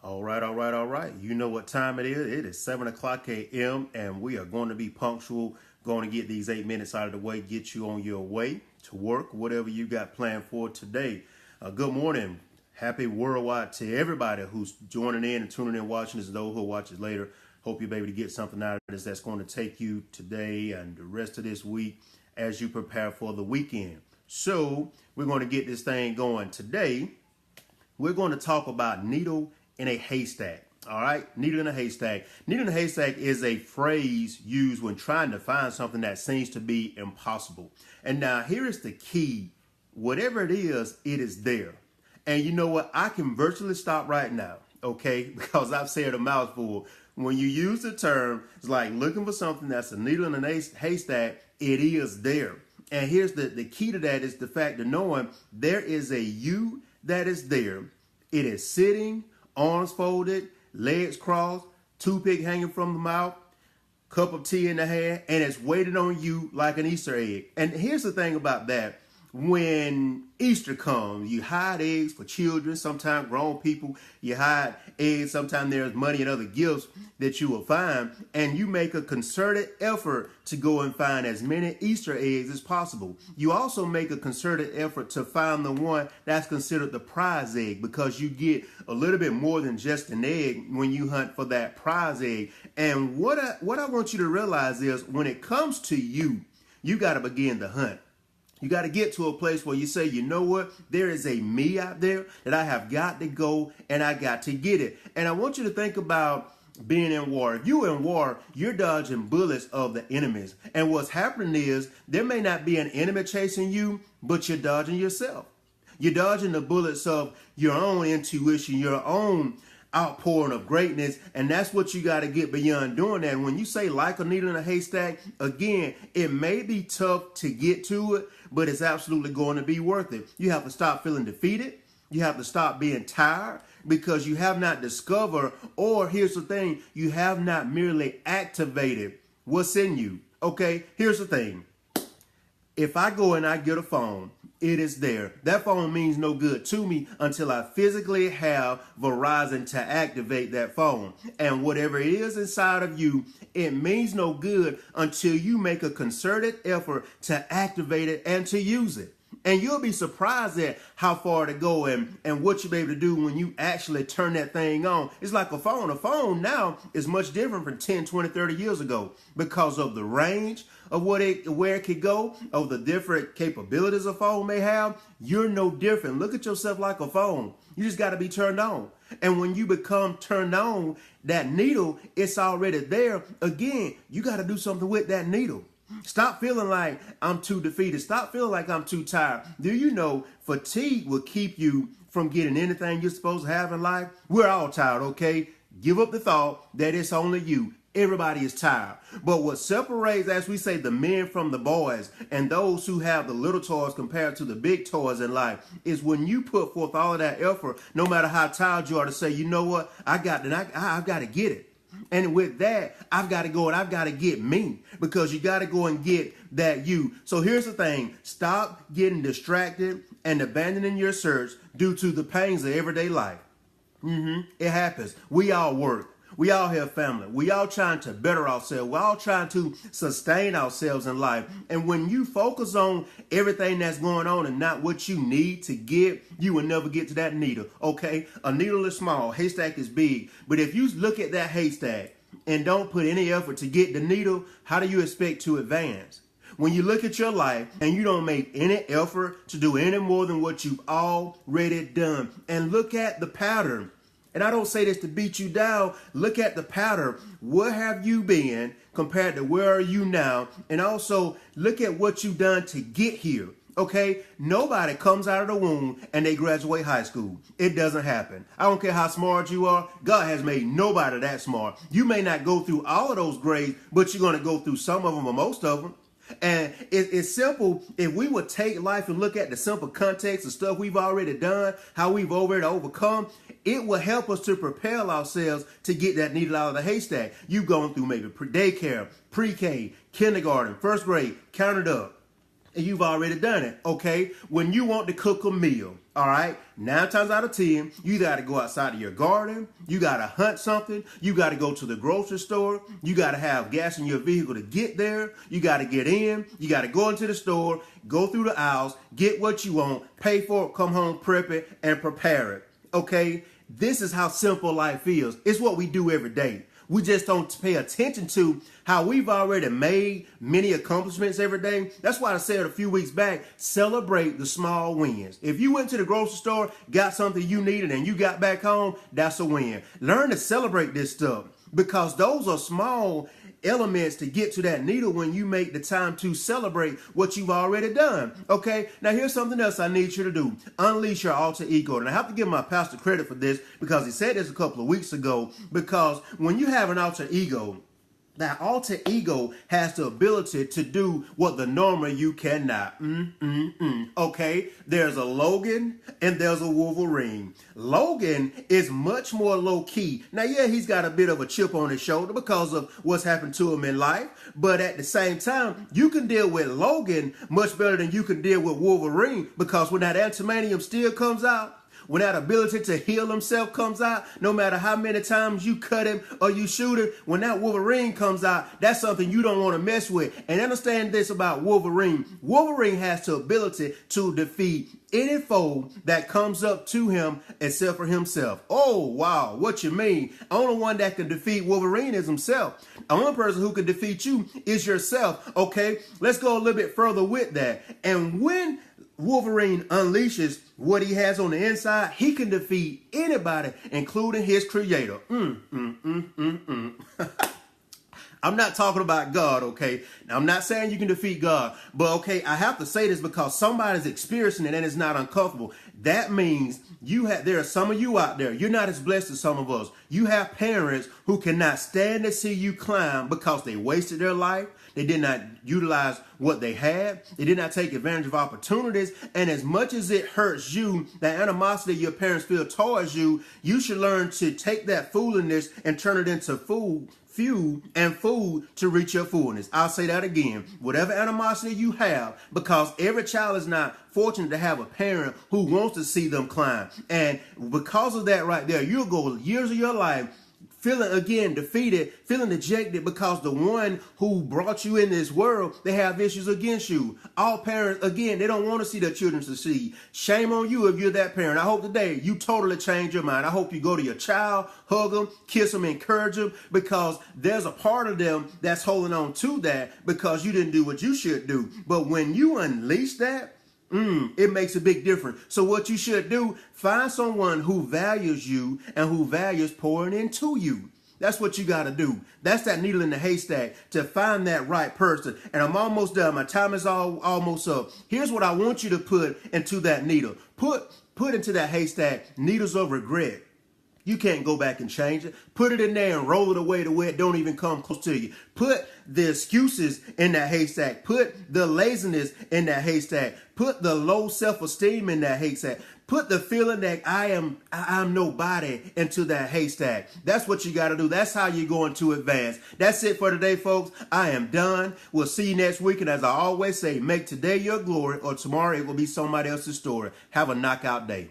All right. You know what time it is. It is 7 o'clock a.m. and we are going to be punctual, going to get these 8 minutes out of the way, get you on your way to work, whatever you got planned for today. Good morning. Happy worldwide to everybody who's joining in and tuning in, watching this, those who will watch it later. Hope you'll be able to get something out of this that's going to take you today and the rest of this week as you prepare for the weekend. So we're going to get this thing going today. We're going to talk about needle in a haystack. All right, needle in a haystack. Needle in a haystack is a phrase used when trying to find something that seems to be impossible. And now here is the key. Whatever it is there. And you know what? I can virtually stop right now, okay? Because I've said a mouthful. When you use the term, it's like looking for something that's a needle in a haystack, it is there. And here's the key to that is the fact of knowing there is a you that is there. It is sitting, arms folded, legs crossed, toothpick hanging from the mouth, cup of tea in the hand, and it's waiting on you like an Easter egg. And here's the thing about that. When Easter comes, you hide eggs for children, sometimes grown people, you hide eggs, sometimes there's money and other gifts that you will find, and you make a concerted effort to go and find as many Easter eggs as possible. You also make a concerted effort to find the one that's considered the prize egg, because you get a little bit more than just an egg when you hunt for that prize egg. And what I want you to realize is when it comes to you, you got to begin to hunt. You got to get to a place where you say, you know what? There is a me out there that I have got to go and I got to get it. And I want you to think about being in war. If you're in war, you're dodging bullets of the enemies. And what's happening is there may not be an enemy chasing you, but you're dodging yourself. You're dodging the bullets of your own intuition, your own outpouring of greatness, and that's what you got to get beyond doing that. When you say like a needle in a haystack, again, it may be tough to get to it, but it's absolutely going to be worth it. You have to stop feeling defeated. You have to stop being tired because you have not discovered, or here's the thing, you have not merely activated what's in you. Okay, here's the thing. If I go and I get a phone, it is there. That phone means no good to me until I physically have Verizon to activate that phone. And whatever it is inside of you, it means no good until you make a concerted effort to activate it and to use it. And you'll be surprised at how far to go and what you'll be able to do when you actually turn that thing on. It's like a phone. A phone now is much different from 10, 20, 30 years ago because of the range of where it could go, of the different capabilities a phone may have. You're no different. Look at yourself like a phone. You just got to be turned on. And when you become turned on, that needle, it's already there. Again, you got to do something with that needle. Stop feeling like I'm too defeated. Stop feeling like I'm too tired. Do you know fatigue will keep you from getting anything you're supposed to have in life? We're all tired, okay? Give up the thought that it's only you. Everybody is tired. But what separates, as we say, the men from the boys and those who have the little toys compared to the big toys in life is when you put forth all of that effort, no matter how tired you are, to say, you know what, I've got to get it. And with that, I've got to go and I've got to get me, because you got to go and get that you. So here's the thing. Stop getting distracted and abandoning your search due to the pains of everyday life. It happens. We all work. We all have family. We all trying to better ourselves. We're all trying to sustain ourselves in life. And when you focus on everything that's going on and not what you need to get, you will never get to that needle. Okay? A needle is small. Haystack is big. But if you look at that haystack and don't put any effort to get the needle, how do you expect to advance? When you look at your life and you don't make any effort to do any more than what you've already done, and look at the pattern. And I don't say this to beat you down. Look at the pattern. Where have you been compared to where are you now? And also look at what you've done to get here. Okay? Nobody comes out of the womb and they graduate high school. It doesn't happen. I don't care how smart you are. God has made nobody that smart. You may not go through all of those grades, but you're going to go through some of them or most of them. And it's simple. If we would take life and look at the simple context of stuff we've already done, how we've already overcome, it will help us to propel ourselves to get that needle out of the haystack. You've gone through maybe daycare, pre-K, kindergarten, first grade, count it up. and you've already done it, okay? When you want to cook a meal, all right, 9 times out of 10, you got to go outside of your garden, you got to hunt something, you got to go to the grocery store, you got to have gas in your vehicle to get there, you got to get in, you got to go into the store, go through the aisles, get what you want, pay for it, come home, prep it, and prepare it, okay? This is how simple life is. It's what we do every day. We just don't pay attention to how we've already made many accomplishments every day. That's why I said a few weeks back, celebrate the small wins. If you went to the grocery store, got something you needed, and you got back home, that's a win. Learn to celebrate this stuff, because those are small elements to get to that needle when you make the time to celebrate what you've already done. Okay, now here's something else I need you to do. Unleash your alter ego. And I have to give my pastor credit for this, because he said this a couple of weeks ago, because when you have an alter ego, that alter ego has the ability to do what the normal you cannot. Okay, there's a Logan and there's a Wolverine. Logan is much more low key. Now, yeah, he's got a bit of a chip on his shoulder because of what's happened to him in life. But at the same time, you can deal with Logan much better than you can deal with Wolverine, because when that antimanium still comes out, when that ability to heal himself comes out, no matter how many times you cut him or you shoot him, when that Wolverine comes out, that's something you don't want to mess with. And understand this about Wolverine. Wolverine has the ability to defeat any foe that comes up to him except for himself. Oh, wow. What you mean? The only one that can defeat Wolverine is himself. The only person who can defeat you is yourself. Okay, let's go a little bit further with that. And when Wolverine unleashes what he has on the inside, he can defeat anybody, including his creator. I'm not talking about God, okay? Now, I'm not saying you can defeat God, but okay, I have to say this because somebody's experiencing it and it's not uncomfortable. That means there are some of you out there, you're not as blessed as some of us. You have parents who cannot stand to see you climb because they wasted their life. They did not utilize what they had. They did not take advantage of opportunities. And as much as it hurts you, the animosity your parents feel towards you, you should learn to take that foolishness and turn it into fuel and food to reach your fullness. I'll say that again. Whatever animosity you have, because every child is not fortunate to have a parent who wants to see them climb. And because of that right there, you'll go years of your life feeling again defeated, feeling dejected, because the one who brought you in this world, they have issues against you. All parents, again, they don't want to see their children succeed. Shame on you if you're that parent. I hope today you totally change your mind. I hope you go to your child, hug them, kiss them, encourage them, because there's a part of them that's holding on to that because you didn't do what you should do. But when you unleash that, it makes a big difference. So what you should do, find someone who values you and who values pouring into you. That's what you got to do. That's that needle in the haystack, to find that right person. And I'm almost done. My time is almost up. Here's what I want you to put into that needle. Put into that haystack needles of regret. You can't go back and change it. Put it in there and roll it away to where it don't even come close to you. Put the excuses in that haystack. Put the laziness in that haystack. Put the low self-esteem in that haystack. Put the feeling that I'm nobody into that haystack. That's what you got to do. That's how you're going to advance. That's it for today, folks. I am done. We'll see you next week. And as I always say, make today your glory, or tomorrow it will be somebody else's story. Have a knockout day.